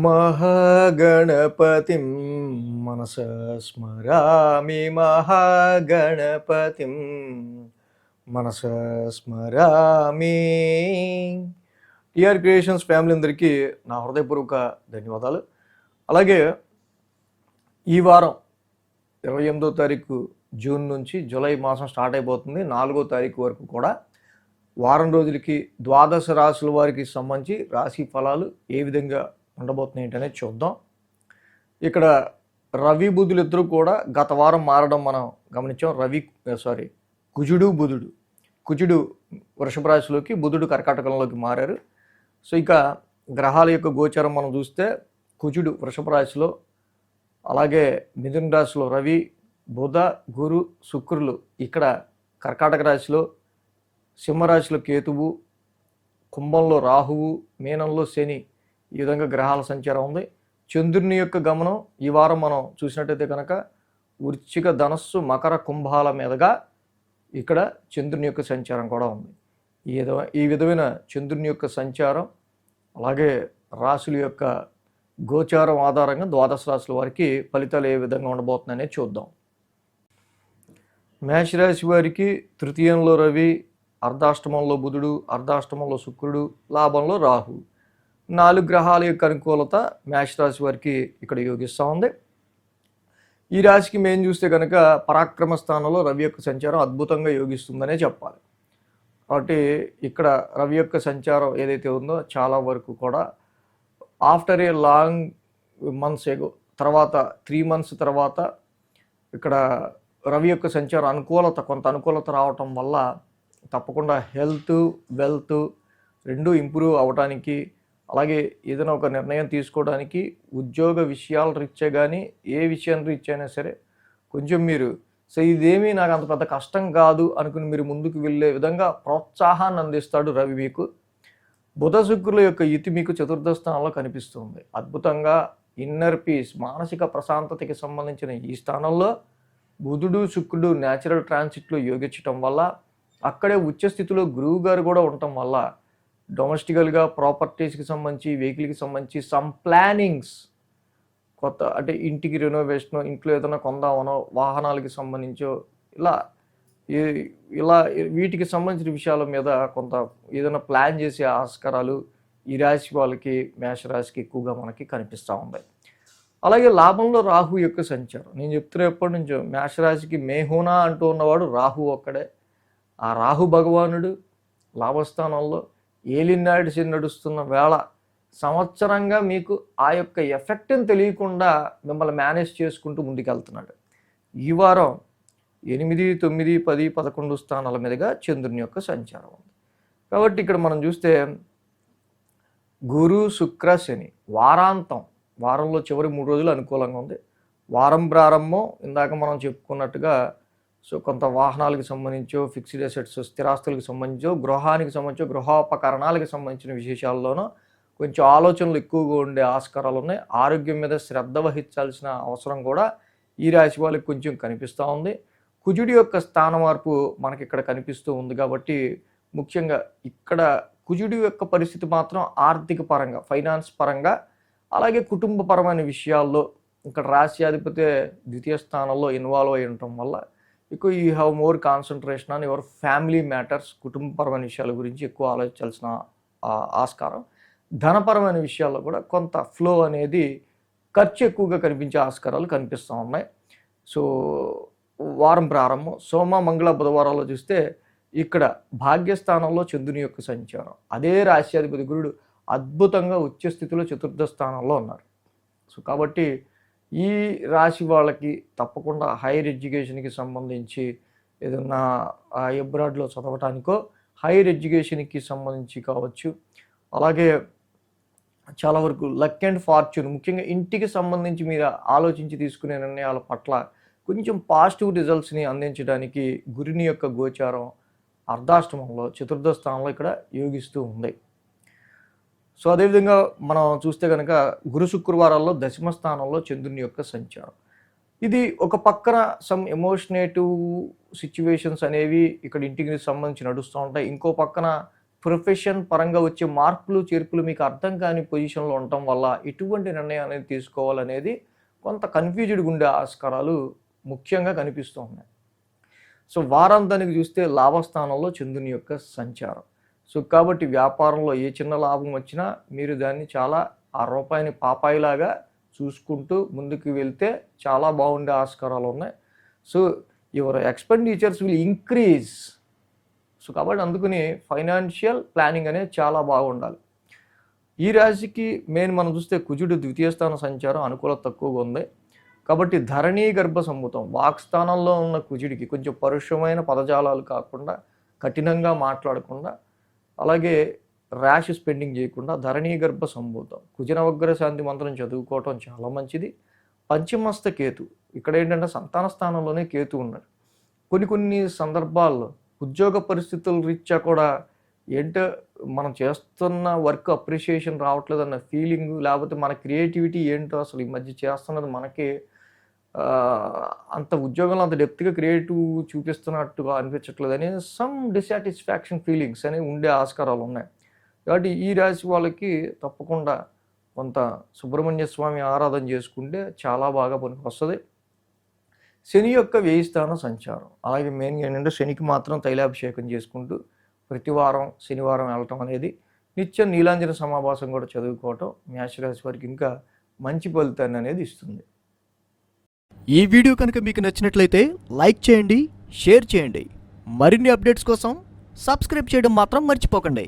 మహాగణపతిం మనసా స్మరామి మహాగణపతిం మనసా స్మరామి. TR creations family అందరికీ నా హృదయపూర్వక ధన్యవాదాలు. అలాగే ఈ వారం 28వ తారీఖు జూన్ నుంచి జూలై మాసం స్టార్ట్ అయిపోతుంది. 4వ తారీఖు వరకు కూడా వారం రోజులకి ద్వాదశ రాశుల వారికి సంబంధించి రాశి ఫలాలు ఏ విధంగా ఉండబోతున్నాయి ఏంటనేది చూద్దాం. ఇక్కడ రవి బుధులు ఇద్దరు కూడా గత వారం మారడం మనం గమనించాం. కుజుడు బుధుడు, కుజుడు వృషభ రాశిలోకి, బుధుడు కర్కాటకంలోకి మారారు. సో ఇక గ్రహాల యొక్క గోచారం మనం చూస్తే కుజుడు వృషభ రాశిలో, అలాగే మిథున రాశిలో రవి, బుధ, గురు, శుక్రులు ఇక్కడ కర్కాటక రాశిలో, సింహరాశిలో కేతువు, కుంభంలో రాహువు, మీనంలో శని, ఈ విధంగా గ్రహాల సంచారం ఉంది. చంద్రుని యొక్క గమనం ఈ వారం మనం చూసినట్టయితే కనుక వృశ్చిక, ధనస్సు, మకర, కుంభాల మీదుగా ఇక్కడ చంద్రుని యొక్క సంచారం కూడా ఉంది. ఈ విధమైన చంద్రుని యొక్క సంచారం అలాగే రాశుల యొక్క గోచారం ఆధారంగా ద్వాదశ రాశుల వారికి ఫలితాలు ఏ విధంగా ఉండబోతున్నాయనేది చూద్దాం. మేషరాశి వారికి తృతీయంలో రవి, అర్ధాష్టమంలో బుధుడు, అర్ధాష్టమంలో శుక్రుడు, లాభంలో రాహు, 4 గ్రహాల యొక్క అనుకూలత మేషరాశి వారికి ఇక్కడ యోగిస్తూ ఉంది. ఈ రాశికి మేము చూస్తే కనుక పరాక్రమ స్థానంలో రవి యొక్క సంచారం అద్భుతంగా యోగిస్తుందనే చెప్పాలి. కాబట్టి ఇక్కడ రవి యొక్క సంచారం ఏదైతే ఉందో చాలా వరకు కూడా ఆఫ్టర్ ఏ లాంగ్ మంత్స్ తర్వాత 3 months తర్వాత ఇక్కడ రవి యొక్క సంచారం కొంత అనుకూలత రావటం వల్ల తప్పకుండా హెల్త్, వెల్త్ రెండూ ఇంప్రూవ్ అవ్వడానికి, అలాగే ఏదైనా ఒక నిర్ణయం తీసుకోవడానికి, ఉద్యోగ విషయాల రీత్యా కానీ ఏ విషయం రీత్యా అయినా సరే కొంచెం మీరు ఇదేమీ నాకు అంత పెద్ద కష్టం కాదు అనుకుని మీరు ముందుకు వెళ్ళే విధంగా ప్రోత్సాహాన్ని అందిస్తాడు రవి మీకు. బుధ, శుక్రుల యొక్క యుతి మీకు చతుర్థ స్థానంలో కనిపిస్తుంది. అద్భుతంగా ఇన్నర్ పీస్, మానసిక ప్రశాంతతకి సంబంధించిన ఈ స్థానంలో బుధుడు, శుక్రుడు న్యాచురల్ ట్రాన్సిట్లో యోగించటం వల్ల, అక్కడే ఉచ్చ స్థితిలో గురువు గారు కూడా ఉండటం వల్ల డొమెస్టికల్గా ప్రాపర్టీస్కి సంబంధించి, వెహికల్కి సంబంధించి సమ్ ప్లానింగ్స్, కొత్త అంటే ఇంటికి రెనోవేషను, ఇంట్లో ఏదైనా కొందామనో, వాహనాలకి సంబంధించో ఇలా వీటికి సంబంధించిన విషయాల మీద కొంత ఏదైనా ప్లాన్ చేసే ఆస్కారాలు ఈ రాశి వాళ్ళకి, మేషరాశికి ఎక్కువగా మనకి కనిపిస్తూ ఉన్నాయి. అలాగే లాభంలో రాహు యొక్క సంచారం నేను చెప్తున్నా ఎప్పటి నుంచో, మేషరాశికి మేహూనా అంటూ ఉన్నవాడు రాహు ఒక్కడే. ఆ రాహు భగవానుడు లాభస్థానంలో ఏలినాడిసి నడుస్తున్న వేళ సంవత్సరంగా మీకు ఆ యొక్క ఎఫెక్ట్ని తెలియకుండా మిమ్మల్ని మేనేజ్ చేసుకుంటూ ముందుకెళ్తున్నాడు. ఈ వారం 8, 9, 10, 11 స్థానాల మీదుగా చంద్రుని యొక్క సంచారం ఉంది. కాబట్టి ఇక్కడ మనం చూస్తే గురు, శుక్ర, శని వారంలో చివరి 3 రోజులు అనుకూలంగా ఉంది. వారం ప్రారంభం ఇందాక మనం చెప్పుకున్నట్టుగా కొంత వాహనాలకు సంబంధించో, ఫిక్స్డ్ అసెట్స్ స్థిరాస్తులకు సంబంధించో, గృహానికి సంబంధించో, గృహోపకరణాలకు సంబంధించిన విశేషాల్లోనూ కొంచెం ఆలోచనలు ఎక్కువగా ఉండే ఆస్కారాలు ఉన్నాయి. ఆరోగ్యం మీద శ్రద్ధ వహించాల్సిన అవసరం కూడా ఈ రాశి వాళ్ళకి కొంచెం కనిపిస్తూ ఉంది. కుజుడి యొక్క స్థాన మార్పు మనకి ఇక్కడ కనిపిస్తూ ఉంది. కాబట్టి ముఖ్యంగా ఇక్కడ కుజుడి యొక్క పరిస్థితి మాత్రం ఆర్థిక పరంగా, ఫైనాన్స్ పరంగా, అలాగే కుటుంబపరమైన విషయాల్లో ఇక్కడ రాశ్యాధిపతి ద్వితీయ స్థానంలో ఇన్వాల్వ్ అయి ఉండటం వల్ల ఎక్కువ you have more concentration on your family matters. కుటుంబపరమైన విషయాల గురించి ఎక్కువ ఆలోచించాల్సిన ఆస్కారం. ధనపరమైన విషయాల్లో కూడా కొంత ఫ్లో అనేది, ఖర్చు ఎక్కువగా కనిపించే ఆస్కారాలు కనిపిస్తూ ఉన్నాయి. సో వారం ప్రారంభం సోమ, మంగళ, బుధవారాల్లో చూస్తే ఇక్కడ భాగ్యస్థానంలో చంద్రుని యొక్క సంచారం, అదే రాశ్యాధిపతి గురుడు అద్భుతంగా ఉచ్చ స్థితిలో చతుర్థ స్థానంలో ఉన్నారు. సో కాబట్టి ఈ రాశి వాళ్ళకి తప్పకుండా హైయర్ ఎడ్యుకేషన్కి సంబంధించి ఏదన్నా అబ్రాడ్లో చదవటానికో, హైయర్ ఎడ్యుకేషన్కి సంబంధించి కావచ్చు, అలాగే చాలా వరకు లక్ అండ్ ఫార్చ్యూన్, ముఖ్యంగా ఇంటికి సంబంధించి మీరు ఆలోచించి తీసుకునే నిర్ణయాల పట్ల కొంచెం పాజిటివ్ రిజల్ట్స్ని అందించడానికి గురుని యొక్క గోచారం అర్ధాష్టమంలో చతుర్థ స్థానంలో ఇక్కడ యోగిస్తూ ఉంది. సో అదేవిధంగా మనం చూస్తే కనుక గురు, శుక్రవారాల్లో దశమ స్థానంలో చంద్రుని యొక్క సంచారం. ఇది ఒక పక్కన సమ్ ఎమోషనేటివ్ సిచ్యువేషన్స్ అనేవి ఇక్కడ ఇంటికి సంబంధించి నడుస్తూ ఉంటాయి. ఇంకో పక్కన ప్రొఫెషన్ పరంగా వచ్చే మార్పులు, చేర్పులు మీకు అర్థం కాని పొజిషన్‌లో ఉండటం వల్ల ఎటువంటి నిర్ణయం అనేది తీసుకోవాలనేది కొంత కన్‌ఫ్యూజ్డ్‌గా ఉండే ఆస్కారాలు ముఖ్యంగా కనిపిస్తూ ఉన్నాయి. సో, వారాంతానికి చూస్తే లాభస్థానంలో చంద్రుని యొక్క సంచారం. సో, కాబట్టి వ్యాపారంలో ఏ చిన్న లాభం వచ్చినా మీరు దాన్ని చాలా ఆ రూపాయిని పాపాయిలాగా చూసుకుంటూ ముందుకు వెళ్తే చాలా బాగుండే ఆస్కారాలు ఉన్నాయి. So, your expenditures will increase. So, కాబట్టి అందుకని ఫైనాన్షియల్ ప్లానింగ్ అనేది చాలా బాగుండాలి. ఈ రాశికి మెయిన్ మనం చూస్తే కుజుడు ద్వితీయ స్థాన సంచారం అనుకూలత తక్కువగా ఉంది. కాబట్టి ధరణీ గర్భ సంభూతం వాక్స్థానంలో ఉన్న కుజుడికి కొంచెం పరుషమైన పదజాలాలు కాకుండా, కఠినంగా మాట్లాడకుండా, అలాగే ర్యాష్ స్పెండింగ్ చేయకుండా ధరణీ గర్భ సంభూతం కుజనవగ్ర శాంతి మంత్రం చదువుకోవటం చాలా మంచిది. పంచమస్త కేతు ఇక్కడ ఏంటంటే సంతాన స్థానంలోనే కేతు ఉన్నాడు. కొన్ని సందర్భాల్లో ఉద్యోగ పరిస్థితుల రీత్యా కూడా ఏంటో మనం చేస్తున్న వర్క్ అప్రిషియేషన్ రావట్లేదన్న ఫీలింగు, లేకపోతే మన క్రియేటివిటీ ఏంటో అసలు ఈ మధ్య చేస్తున్నది మనకి అంత ఉద్యోగంలో అంత డెప్త్‌గా క్రియేటివ్ చూపిస్తున్నట్టుగా అనిపించట్లేదని సమ్ డిసాటిస్ఫాక్షన్ ఫీలింగ్స్ అనేవి ఉండే ఆస్కారాలు ఉన్నాయి. కాబట్టి ఈ రాశి వాళ్ళకి తప్పకుండా కొంత సుబ్రహ్మణ్య స్వామి ఆరాధన చేసుకుంటే చాలా బాగా పనికొస్తది. శని యొక్క వ్యయ స్థాన సంచారం. అలాగే మెయిన్‌గా ఏంటంటే శనికి మాత్రం తైలాభిషేకం చేసుకుంటూ ప్రతి వారం శనివారం వెళ్ళటం అనేది, నిత్యం నీలాంజన సమాభాసం కూడా చదువుకోవటం మేషరాశి వారికి ఇంకా మంచి ఫలితాన్ని అనేది ఇస్తుంది. ఈ వీడియో కనుక మీకు నచ్చినట్లయితే లైక్ చేయండి, షేర్ చేయండి. మరిన్ని అప్డేట్స్ కోసం సబ్స్క్రైబ్ చేయడం మాత్రం మర్చిపోకండి.